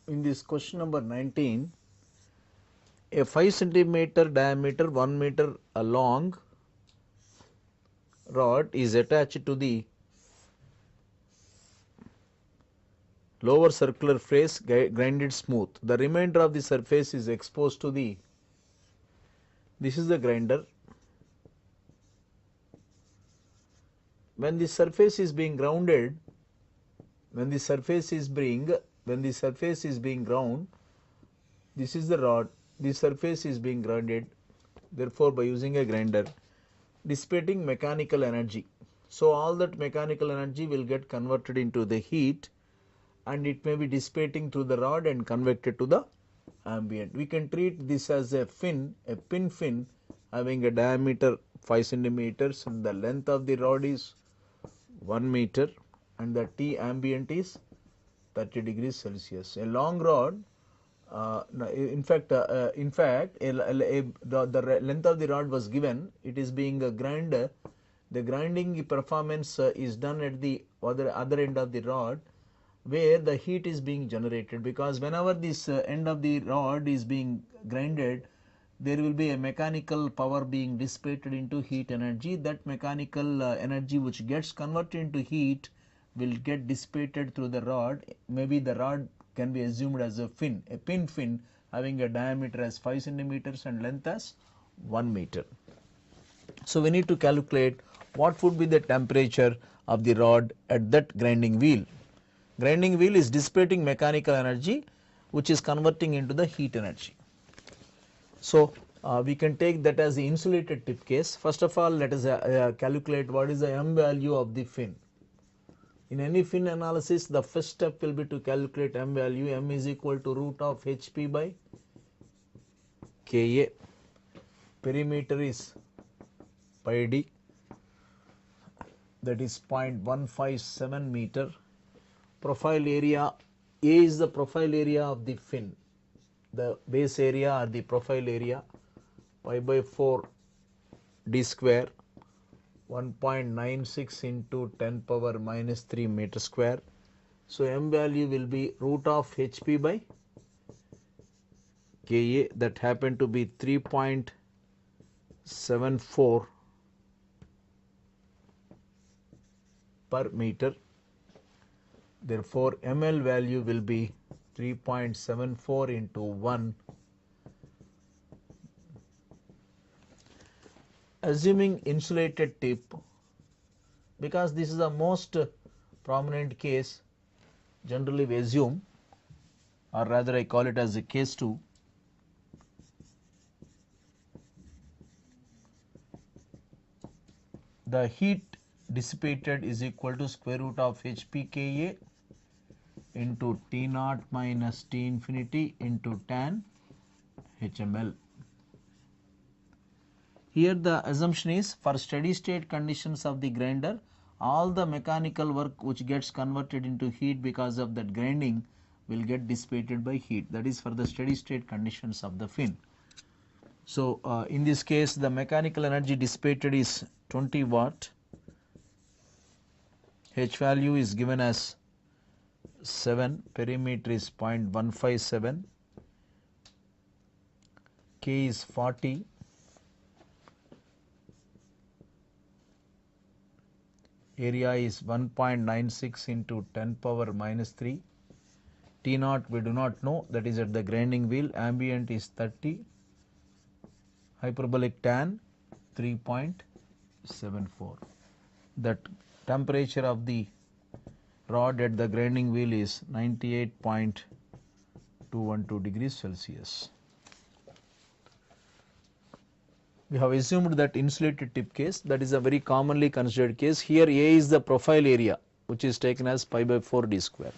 in this question number 19, a 5 centimeter diameter 1 meter long rod is attached to the lower circular face grinded smooth. The remainder of the surface is exposed to the, this is the grinder. When the surface is being grounded, when the surface is being ground, this is the rod, the surface is being grounded, therefore by using a grinder, dissipating mechanical energy. So all that mechanical energy will get converted into the heat, and it may be dissipating through the rod and convected to the ambient. We can treat this as a fin, a pin fin having a diameter 5 centimeters and the length of the rod is 1 meter and the T ambient is 30 degrees Celsius. A long rod, in fact, the length of the rod was given, it is being grind. The grinding performance is done at the other end of the rod, where the heat is being generated, because whenever this end of the rod is being grinded, there will be a mechanical power being dissipated into heat energy. That mechanical energy which gets converted into heat will get dissipated through the rod. Maybe the rod can be assumed as a fin, a pin fin having a diameter as 5 centimeters and length as 1 meter. So we need to calculate what would be the temperature of the rod at that grinding wheel. Grinding wheel is dissipating mechanical energy which is converting into the heat energy. So we can take that as the insulated tip case. First of all, let us calculate what is the M value of the fin. In any fin analysis, the first step will be to calculate M value. M is equal to root of HP by Ka. Perimeter is pi d, that is 0.157 meter. Profile area, A is the profile area of the fin, the base area or the profile area, pi by 4 d square, 1.96 into 10 power minus 3 meter square. So M value will be root of HP by Ka, that happened to be 3.74 per meter. Therefore, ML value will be 3.74 into 1. Assuming insulated tip, because this is the most prominent case, generally we assume, or rather I call it as a case 2. The heat dissipated is equal to square root of HP Ka into T naught minus T infinity into tan HML. Here the assumption is, for steady state conditions of the grinder, all the mechanical work which gets converted into heat because of that grinding will get dissipated by heat. That is for the steady state conditions of the fin. So in this case, the mechanical energy dissipated is 20 watt. H value is given as 7, perimeter is 0.157, K is 40, area is 1.96 into 10 power minus 3, T naught we do not know, that is at the grinding wheel, ambient is 30, hyperbolic tan 3.74. That temperature of the rod at the grinding wheel is 98.212 degrees Celsius. We have assumed that insulated tip case, that is a very commonly considered case. Here A is the profile area which is taken as pi by 4 d square.